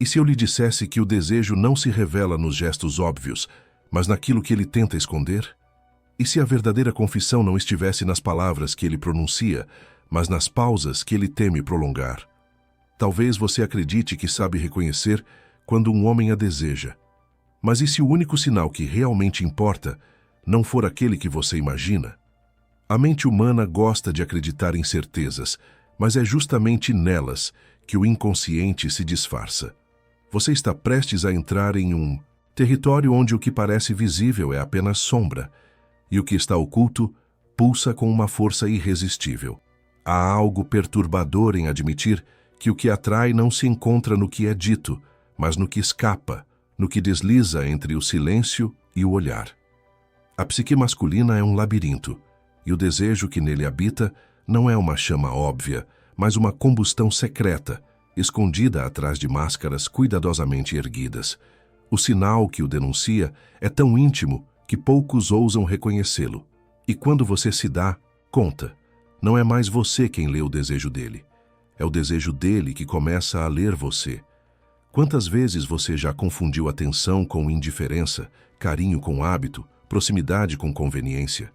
E se eu lhe dissesse que o desejo não se revela nos gestos óbvios, mas naquilo que ele tenta esconder? E se a verdadeira confissão não estivesse nas palavras que ele pronuncia, mas nas pausas que ele teme prolongar? Talvez você acredite que sabe reconhecer quando um homem a deseja. Mas e se o único sinal que realmente importa não for aquele que você imagina? A mente humana gosta de acreditar em certezas, mas é justamente nelas que o inconsciente se disfarça. Você está prestes a entrar em um território onde o que parece visível é apenas sombra, e o que está oculto pulsa com uma força irresistível. Há algo perturbador em admitir que o que atrai não se encontra no que é dito, mas no que escapa, no que desliza entre o silêncio e o olhar. A psique masculina é um labirinto, e o desejo que nele habita não é uma chama óbvia, mas uma combustão secreta, escondida atrás de máscaras cuidadosamente erguidas. O sinal que o denuncia é tão íntimo que poucos ousam reconhecê-lo. E quando você se dá conta, não é mais você quem lê o desejo dele. É o desejo dele que começa a ler você. Quantas vezes você já confundiu atenção com indiferença, carinho com hábito, proximidade com conveniência?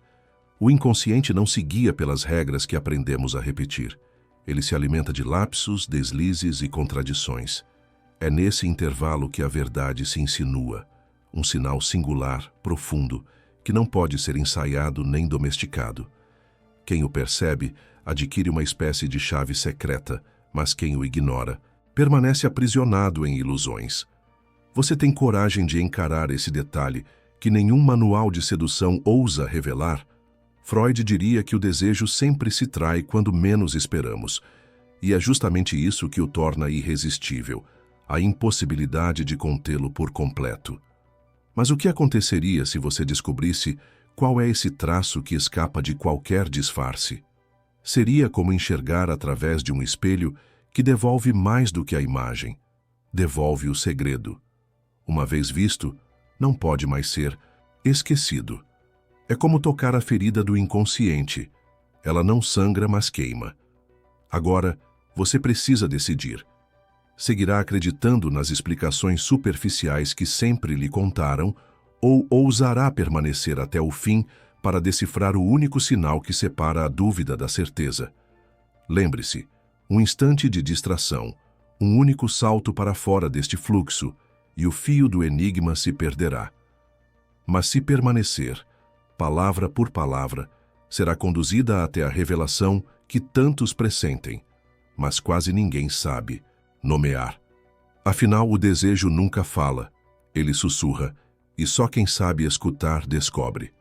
O inconsciente não se guia pelas regras que aprendemos a repetir. Ele se alimenta de lapsos, deslizes e contradições. É nesse intervalo que a verdade se insinua, um sinal singular, profundo, que não pode ser ensaiado nem domesticado. Quem o percebe adquire uma espécie de chave secreta, mas quem o ignora permanece aprisionado em ilusões. Você tem coragem de encarar esse detalhe que nenhum manual de sedução ousa revelar? Freud diria que o desejo sempre se trai quando menos esperamos, e é justamente isso que o torna irresistível, a impossibilidade de contê-lo por completo. Mas o que aconteceria se você descobrisse qual é esse traço que escapa de qualquer disfarce? Seria como enxergar através de um espelho que devolve mais do que a imagem, devolve o segredo. Uma vez visto, não pode mais ser esquecido. É como tocar a ferida do inconsciente. Ela não sangra, mas queima. Agora, você precisa decidir. Seguirá acreditando nas explicações superficiais que sempre lhe contaram ou ousará permanecer até o fim para decifrar o único sinal que separa a dúvida da certeza? Lembre-se, um instante de distração, um único salto para fora deste fluxo, e o fio do enigma se perderá. Mas se permanecer, palavra por palavra, será conduzida até a revelação que tantos pressentem, mas quase ninguém sabe nomear. Afinal, o desejo nunca fala, ele sussurra, e só quem sabe escutar descobre.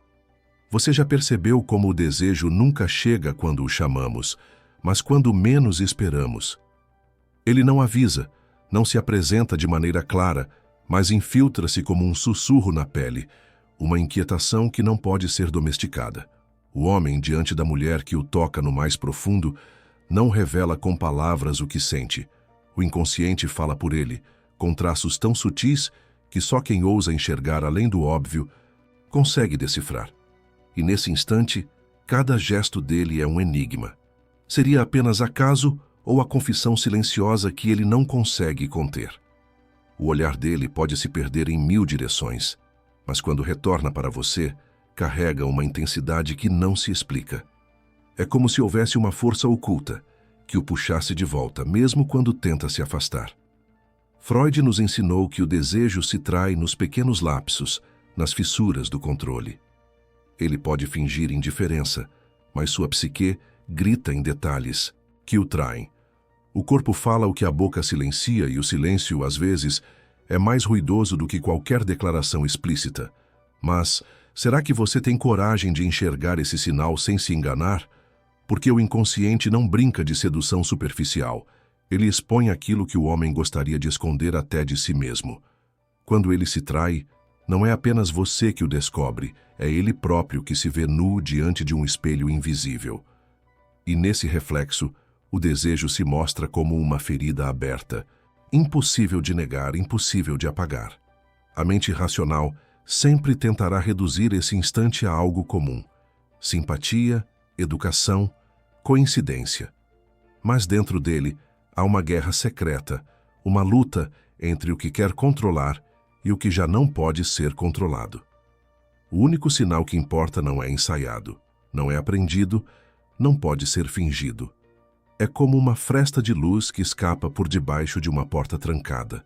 Você já percebeu como o desejo nunca chega quando o chamamos, mas quando menos esperamos? Ele não avisa, não se apresenta de maneira clara, mas infiltra-se como um sussurro na pele, uma inquietação que não pode ser domesticada. O homem, diante da mulher que o toca no mais profundo, não revela com palavras o que sente. O inconsciente fala por ele, com traços tão sutis que só quem ousa enxergar além do óbvio consegue decifrar. E nesse instante, cada gesto dele é um enigma. Seria apenas acaso ou a confissão silenciosa que ele não consegue conter? O olhar dele pode se perder em 1000 direções, mas quando retorna para você, carrega uma intensidade que não se explica. É como se houvesse uma força oculta que o puxasse de volta, mesmo quando tenta se afastar. Freud nos ensinou que o desejo se trai nos pequenos lapsos, nas fissuras do controle. Ele pode fingir indiferença, mas sua psique grita em detalhes que o traem. O corpo fala o que a boca silencia e o silêncio, às vezes, é mais ruidoso do que qualquer declaração explícita. Mas será que você tem coragem de enxergar esse sinal sem se enganar? Porque o inconsciente não brinca de sedução superficial. Ele expõe aquilo que o homem gostaria de esconder até de si mesmo. Quando ele se trai, não é apenas você que o descobre, é ele próprio que se vê nu diante de um espelho invisível. E nesse reflexo, o desejo se mostra como uma ferida aberta, impossível de negar, impossível de apagar. A mente racional sempre tentará reduzir esse instante a algo comum: simpatia, educação, coincidência. Mas dentro dele há uma guerra secreta, uma luta entre o que quer controlar e o que já não pode ser controlado. O único sinal que importa não é ensaiado, não é aprendido, não pode ser fingido. É como uma fresta de luz que escapa por debaixo de uma porta trancada.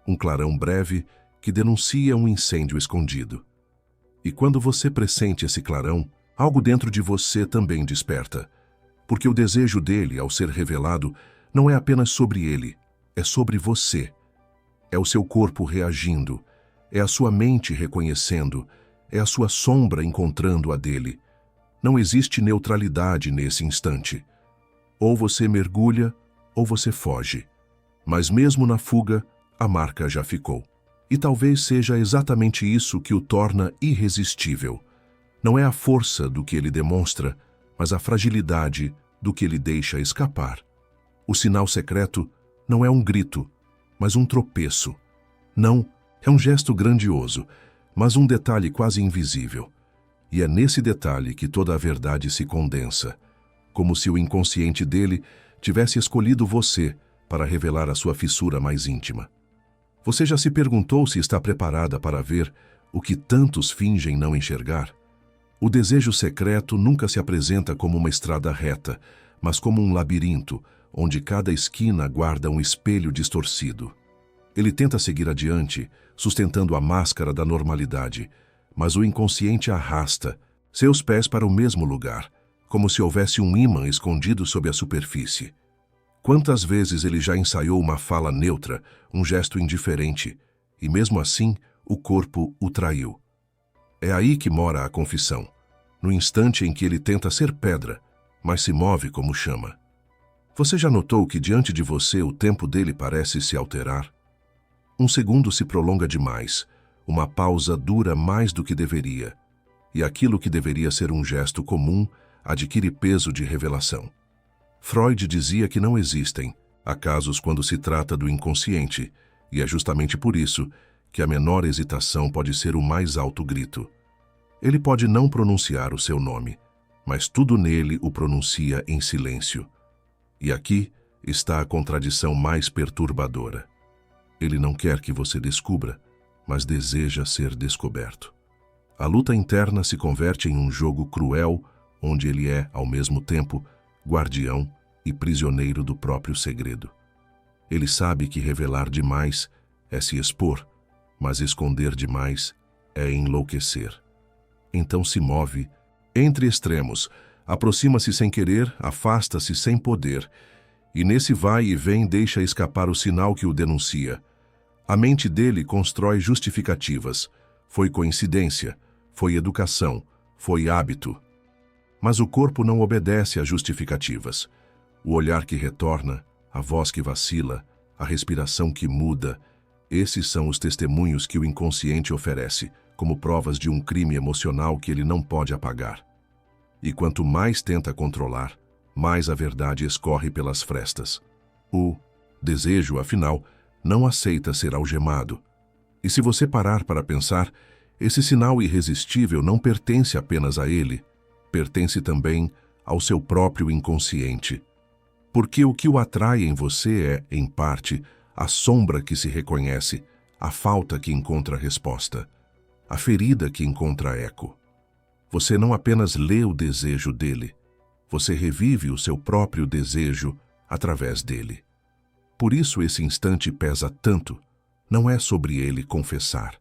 Um clarão breve que denuncia um incêndio escondido. E quando você pressente esse clarão, algo dentro de você também desperta. Porque o desejo dele, ao ser revelado, não é apenas sobre ele, é sobre você. É o seu corpo reagindo, é a sua mente reconhecendo, é a sua sombra encontrando a dele. Não existe neutralidade nesse instante. Ou você mergulha, ou você foge. Mas mesmo na fuga, a marca já ficou. E talvez seja exatamente isso que o torna irresistível. Não é a força do que ele demonstra, mas a fragilidade do que ele deixa escapar. O sinal secreto não é um grito, mas um tropeço. Não, é um gesto grandioso, mas um detalhe quase invisível. E é nesse detalhe que toda a verdade se condensa, como se o inconsciente dele tivesse escolhido você para revelar a sua fissura mais íntima. Você já se perguntou se está preparada para ver o que tantos fingem não enxergar? O desejo secreto nunca se apresenta como uma estrada reta, mas como um labirinto, onde cada esquina guarda um espelho distorcido. Ele tenta seguir adiante, sustentando a máscara da normalidade, mas o inconsciente arrasta seus pés para o mesmo lugar, como se houvesse um ímã escondido sob a superfície. Quantas vezes ele já ensaiou uma fala neutra, um gesto indiferente, e mesmo assim o corpo o traiu. É aí que mora a confissão, no instante em que ele tenta ser pedra, mas se move como chama. Você já notou que diante de você o tempo dele parece se alterar? Um segundo se prolonga demais, uma pausa dura mais do que deveria, e aquilo que deveria ser um gesto comum adquire peso de revelação. Freud dizia que não existem acasos quando se trata do inconsciente, e é justamente por isso que a menor hesitação pode ser o mais alto grito. Ele pode não pronunciar o seu nome, mas tudo nele o pronuncia em silêncio. E aqui está a contradição mais perturbadora. Ele não quer que você descubra, mas deseja ser descoberto. A luta interna se converte em um jogo cruel, onde ele é, ao mesmo tempo, guardião e prisioneiro do próprio segredo. Ele sabe que revelar demais é se expor, mas esconder demais é enlouquecer. Então se move entre extremos, aproxima-se sem querer, afasta-se sem poder, e nesse vai e vem deixa escapar o sinal que o denuncia. A mente dele constrói justificativas. Foi coincidência, foi educação, foi hábito. Mas o corpo não obedece a justificativas. O olhar que retorna, a voz que vacila, a respiração que muda, esses são os testemunhos que o inconsciente oferece, como provas de um crime emocional que ele não pode apagar. E quanto mais tenta controlar, mais a verdade escorre pelas frestas. O desejo, afinal, não aceita ser algemado. E se você parar para pensar, esse sinal irresistível não pertence apenas a ele, pertence também ao seu próprio inconsciente. Porque o que o atrai em você é, em parte, a sombra que se reconhece, a falta que encontra resposta, a ferida que encontra eco. Você não apenas lê o desejo dele, você revive o seu próprio desejo através dele. Por isso esse instante pesa tanto. Não é sobre ele confessar,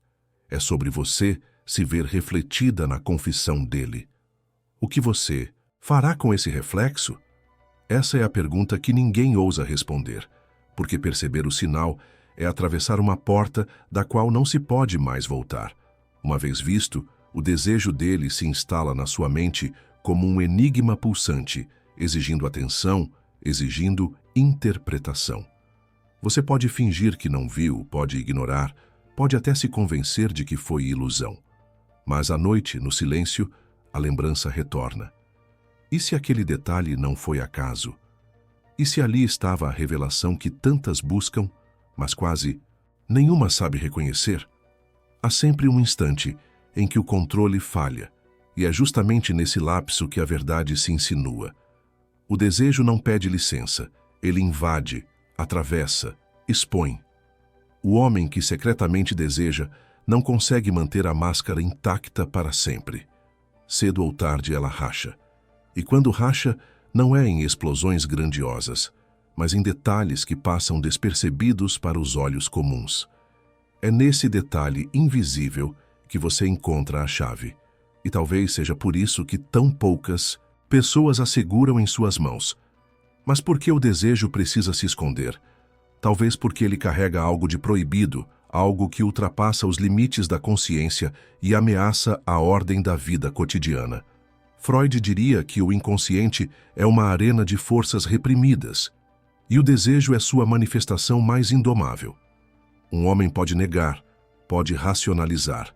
é sobre você se ver refletida na confissão dele. O que você fará com esse reflexo? Essa é a pergunta que ninguém ousa responder, porque perceber o sinal é atravessar uma porta da qual não se pode mais voltar. Uma vez visto, o desejo dele se instala na sua mente como um enigma pulsante, exigindo atenção, exigindo interpretação. Você pode fingir que não viu, pode ignorar, pode até se convencer de que foi ilusão. Mas à noite, no silêncio, a lembrança retorna. E se aquele detalhe não foi acaso? E se ali estava a revelação que tantas buscam, mas quase nenhuma sabe reconhecer? Há sempre um instante em que o controle falha, e é justamente nesse lapso que a verdade se insinua. O desejo não pede licença, ele invade, atravessa, expõe. O homem que secretamente deseja não consegue manter a máscara intacta para sempre. Cedo ou tarde ela racha. E quando racha, não é em explosões grandiosas, mas em detalhes que passam despercebidos para os olhos comuns. É nesse detalhe invisível que você encontra a chave. E talvez seja por isso que tão poucas pessoas a seguram em suas mãos. Mas por que o desejo precisa se esconder? Talvez porque ele carrega algo de proibido, algo que ultrapassa os limites da consciência e ameaça a ordem da vida cotidiana. Freud diria que o inconsciente é uma arena de forças reprimidas, e o desejo é sua manifestação mais indomável. Um homem pode negar, pode racionalizar,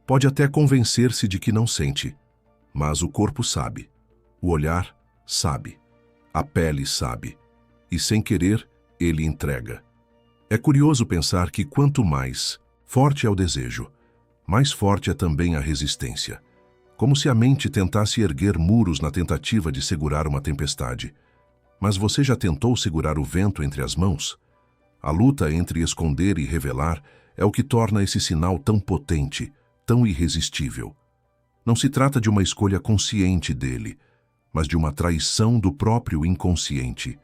pode até convencer-se de que não sente, mas o corpo sabe, o olhar sabe, a pele sabe, e sem querer, ele entrega. É curioso pensar que quanto mais forte é o desejo, mais forte é também a resistência. Como se a mente tentasse erguer muros na tentativa de segurar uma tempestade. Mas você já tentou segurar o vento entre as mãos? A luta entre esconder e revelar é o que torna esse sinal tão potente, tão irresistível. Não se trata de uma escolha consciente dele, mas de uma traição do próprio inconsciente.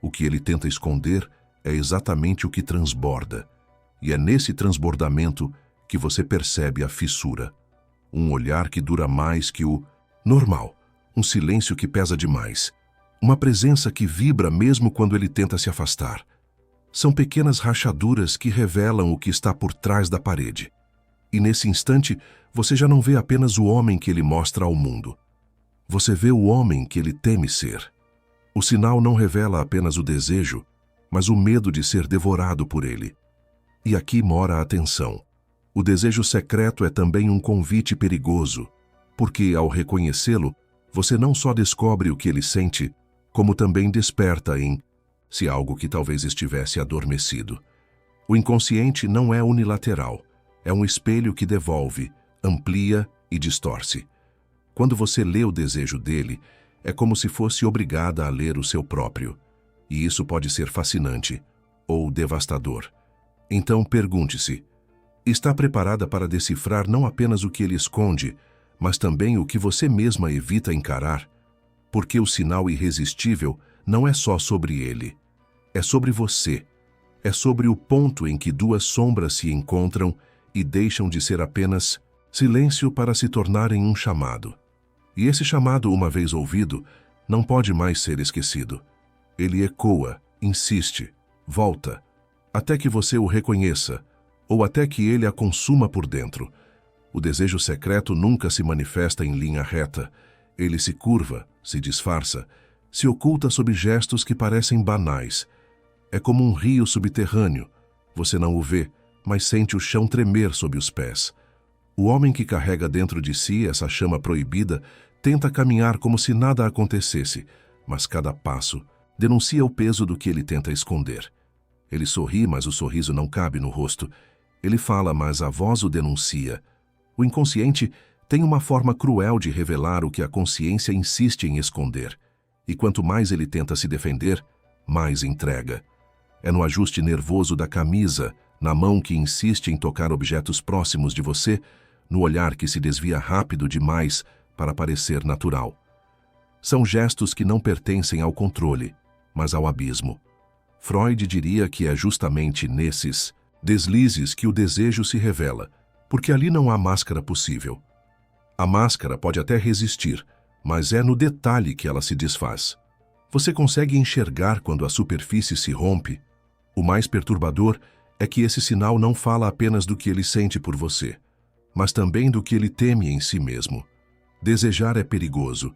O que ele tenta esconder é exatamente o que transborda. E é nesse transbordamento que você percebe a fissura. Um olhar que dura mais que o normal, um silêncio que pesa demais, uma presença que vibra mesmo quando ele tenta se afastar. São pequenas rachaduras que revelam o que está por trás da parede. E nesse instante, você já não vê apenas o homem que ele mostra ao mundo. Você vê o homem que ele teme ser. O sinal não revela apenas o desejo, mas o medo de ser devorado por ele. E aqui mora a tensão. O desejo secreto é também um convite perigoso, porque, ao reconhecê-lo, você não só descobre o que ele sente, como também desperta em-se algo que talvez estivesse adormecido. O inconsciente não é unilateral, é um espelho que devolve, amplia e distorce. Quando você lê o desejo dele, é como se fosse obrigada a ler o seu próprio. E isso pode ser fascinante ou devastador. Então pergunte-se, está preparada para decifrar não apenas o que ele esconde, mas também o que você mesma evita encarar? Porque o sinal irresistível não é só sobre ele, é sobre você. É sobre o ponto em que duas sombras se encontram e deixam de ser apenas silêncio para se tornarem um chamado. E esse chamado, uma vez ouvido, não pode mais ser esquecido. Ele ecoa, insiste, volta, até que você o reconheça, ou até que ele a consuma por dentro. O desejo secreto nunca se manifesta em linha reta. Ele se curva, se disfarça, se oculta sob gestos que parecem banais. É como um rio subterrâneo. Você não o vê, mas sente o chão tremer sob os pés. O homem que carrega dentro de si essa chama proibida tenta caminhar como se nada acontecesse, mas cada passo denuncia o peso do que ele tenta esconder. Ele sorri, mas o sorriso não cabe no rosto. Ele fala, mas a voz o denuncia. O inconsciente tem uma forma cruel de revelar o que a consciência insiste em esconder. E quanto mais ele tenta se defender, mais entrega. É no ajuste nervoso da camisa, na mão que insiste em tocar objetos próximos de você, no olhar que se desvia rápido demais para parecer natural. São gestos que não pertencem ao controle, mas ao abismo. Freud diria que é justamente nesses deslizes que o desejo se revela, porque ali não há máscara possível. A máscara pode até resistir, mas é no detalhe que ela se desfaz. Você consegue enxergar quando a superfície se rompe? O mais perturbador é que esse sinal não fala apenas do que ele sente por você, mas também do que ele teme em si mesmo. Desejar é perigoso.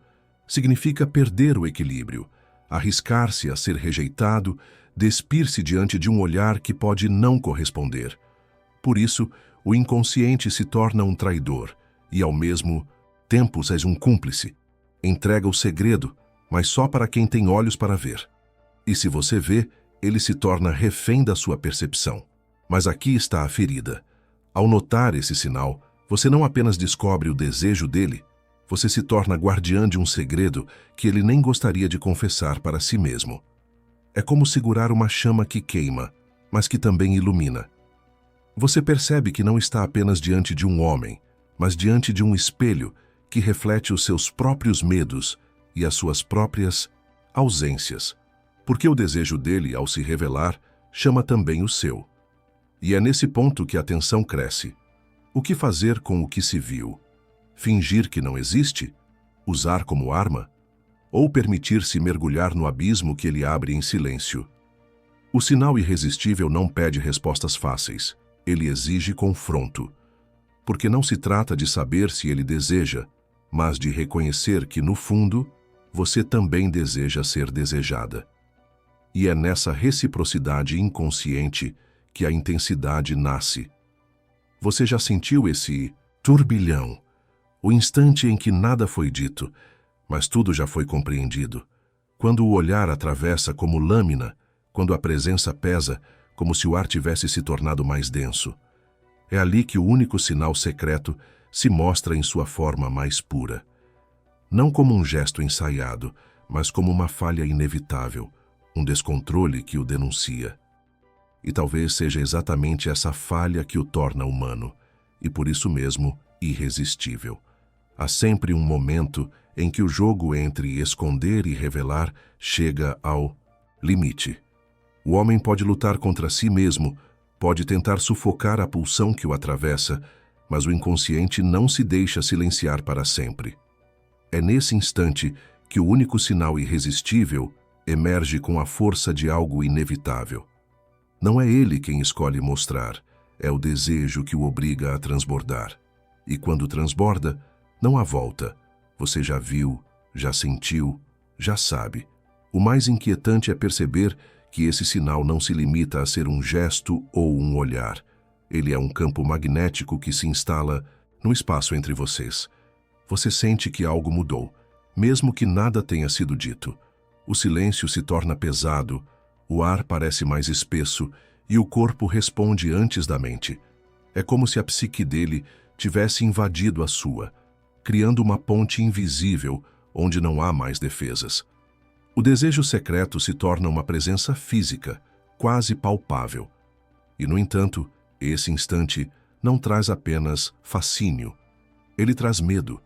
Significa perder o equilíbrio, arriscar-se a ser rejeitado, despir-se diante de um olhar que pode não corresponder. Por isso, o inconsciente se torna um traidor e, ao mesmo tempo, és um cúmplice. Entrega o segredo, mas só para quem tem olhos para ver. E se você vê, ele se torna refém da sua percepção. Mas aqui está a ferida. Ao notar esse sinal, você não apenas descobre o desejo dele, você se torna guardiã de um segredo que ele nem gostaria de confessar para si mesmo. É como segurar uma chama que queima, mas que também ilumina. Você percebe que não está apenas diante de um homem, mas diante de um espelho que reflete os seus próprios medos e as suas próprias ausências, porque o desejo dele, ao se revelar, chama também o seu. E é nesse ponto que a tensão cresce. O que fazer com o que se viu? Fingir que não existe? Usar como arma? Ou permitir-se mergulhar no abismo que ele abre em silêncio? O sinal irresistível não pede respostas fáceis. Ele exige confronto. Porque não se trata de saber se ele deseja, mas de reconhecer que, no fundo, você também deseja ser desejada. E é nessa reciprocidade inconsciente que a intensidade nasce. Você já sentiu esse turbilhão, o instante em que nada foi dito, mas tudo já foi compreendido? Quando o olhar atravessa como lâmina, quando a presença pesa, como se o ar tivesse se tornado mais denso. É ali que o único sinal secreto se mostra em sua forma mais pura. Não como um gesto ensaiado, mas como uma falha inevitável, um descontrole que o denuncia. E talvez seja exatamente essa falha que o torna humano, e por isso mesmo irresistível. Há sempre um momento em que o jogo entre esconder e revelar chega ao limite. O homem pode lutar contra si mesmo, pode tentar sufocar a pulsão que o atravessa, mas o inconsciente não se deixa silenciar para sempre. É nesse instante que o único sinal irresistível emerge com a força de algo inevitável. Não é ele quem escolhe mostrar, é o desejo que o obriga a transbordar. E quando transborda, não há volta. Você já viu, já sentiu, já sabe. O mais inquietante é perceber que esse sinal não se limita a ser um gesto ou um olhar. Ele é um campo magnético que se instala no espaço entre vocês. Você sente que algo mudou, mesmo que nada tenha sido dito. O silêncio se torna pesado, o ar parece mais espesso e o corpo responde antes da mente. É como se a psique dele tivesse invadido a sua, criando uma ponte invisível onde não há mais defesas. O desejo secreto se torna uma presença física, quase palpável. E, no entanto, esse instante não traz apenas fascínio. Ele traz medo,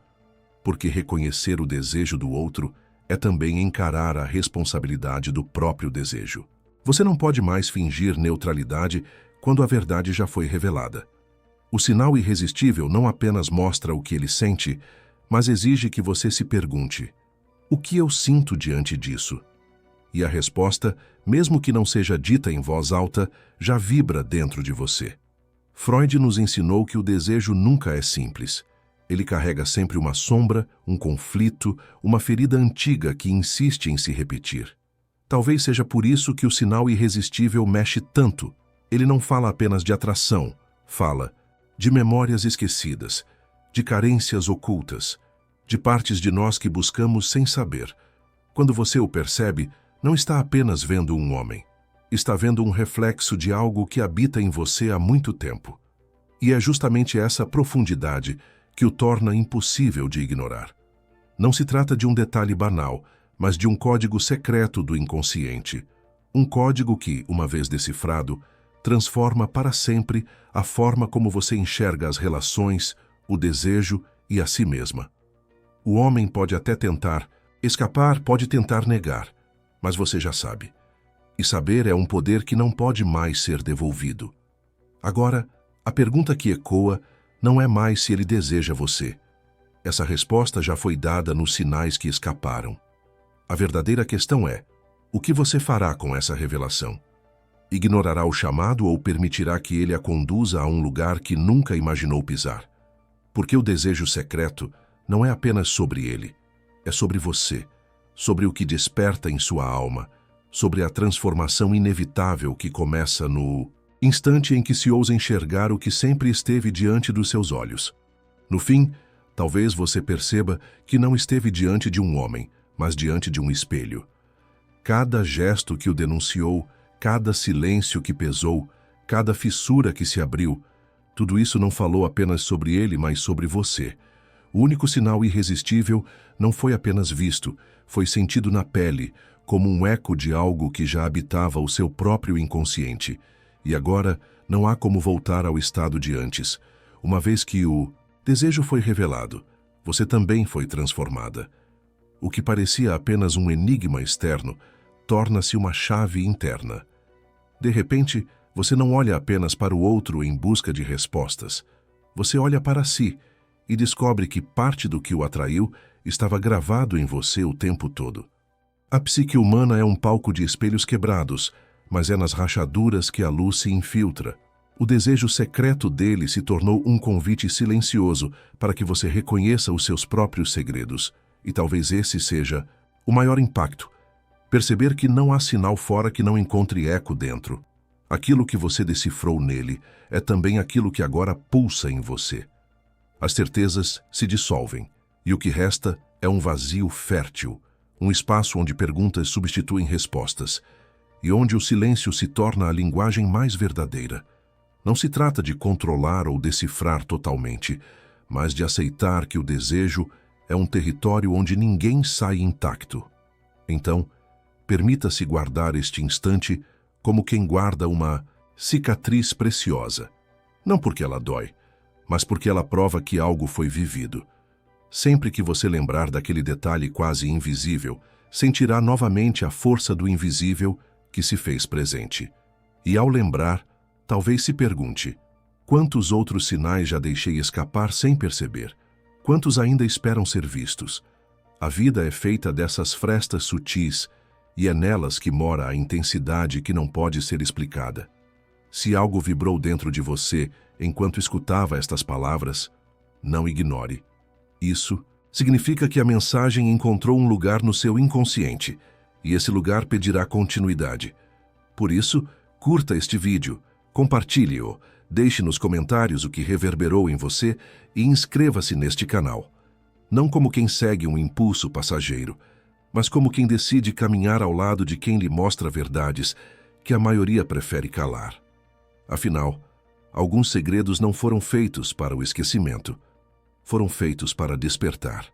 porque reconhecer o desejo do outro é também encarar a responsabilidade do próprio desejo. Você não pode mais fingir neutralidade quando a verdade já foi revelada. O sinal irresistível não apenas mostra o que ele sente, mas exige que você se pergunte: o que eu sinto diante disso? E a resposta, mesmo que não seja dita em voz alta, já vibra dentro de você. Freud nos ensinou que o desejo nunca é simples. Ele carrega sempre uma sombra, um conflito, uma ferida antiga que insiste em se repetir. Talvez seja por isso que o sinal irresistível mexe tanto. Ele não fala apenas de atração, fala de memórias esquecidas, de carências ocultas, de partes de nós que buscamos sem saber. Quando você o percebe, não está apenas vendo um homem. Está vendo um reflexo de algo que habita em você há muito tempo. E é justamente essa profundidade que o torna impossível de ignorar. Não se trata de um detalhe banal, mas de um código secreto do inconsciente. Um código que, uma vez decifrado, transforma para sempre a forma como você enxerga as relações, o desejo e a si mesma. O homem pode até tentar escapar, pode tentar negar, mas você já sabe. E saber é um poder que não pode mais ser devolvido. Agora, a pergunta que ecoa não é mais se ele deseja você. Essa resposta já foi dada nos sinais que escaparam. A verdadeira questão é: o que você fará com essa revelação? Ignorará o chamado ou permitirá que ele a conduza a um lugar que nunca imaginou pisar? Porque o desejo secreto não é apenas sobre ele, é sobre você, sobre o que desperta em sua alma, sobre a transformação inevitável que começa no instante em que se ousa enxergar o que sempre esteve diante dos seus olhos. No fim, talvez você perceba que não esteve diante de um homem, mas diante de um espelho. Cada gesto que o denunciou, cada silêncio que pesou, cada fissura que se abriu, tudo isso não falou apenas sobre ele, mas sobre você. O único sinal irresistível não foi apenas visto, foi sentido na pele, como um eco de algo que já habitava o seu próprio inconsciente. E agora, Não há como voltar ao estado de antes. Uma vez que o desejo foi revelado, você também foi transformada. O que parecia apenas um enigma externo torna-se uma chave interna. De repente, você não olha apenas para o outro em busca de respostas. Você olha para si e descobre que parte do que o atraiu estava gravado em você o tempo todo. A psique humana é um palco de espelhos quebrados, mas é nas rachaduras que a luz se infiltra. O desejo secreto dele se tornou um convite silencioso para que você reconheça os seus próprios segredos. E talvez esse seja o maior impacto. Perceber que não há sinal fora que não encontre eco dentro. Aquilo que você decifrou nele é também aquilo que agora pulsa em você. As certezas se dissolvem, e o que resta é um vazio fértil, um espaço onde perguntas substituem respostas, e onde o silêncio se torna a linguagem mais verdadeira. Não se trata de controlar ou decifrar totalmente, mas de aceitar que o desejo é um território onde ninguém sai intacto. Então, permita-se guardar este instante como quem guarda uma cicatriz preciosa. Não porque ela dói, mas porque ela prova que algo foi vivido. Sempre que você lembrar daquele detalhe quase invisível, sentirá novamente a força do invisível que se fez presente. E ao lembrar, talvez se pergunte: quantos outros sinais já deixei escapar sem perceber? Quantos ainda esperam ser vistos? A vida é feita dessas frestas sutis, e é nelas que mora a intensidade que não pode ser explicada. Se algo vibrou dentro de você enquanto escutava estas palavras, não ignore. Isso significa que a mensagem encontrou um lugar no seu inconsciente, e esse lugar pedirá continuidade. Por isso, curta este vídeo, compartilhe-o, deixe nos comentários o que reverberou em você e inscreva-se neste canal. Não como quem segue um impulso passageiro, mas como quem decide caminhar ao lado de quem lhe mostra verdades que a maioria prefere calar. Afinal, alguns segredos não foram feitos para o esquecimento, foram feitos para despertar.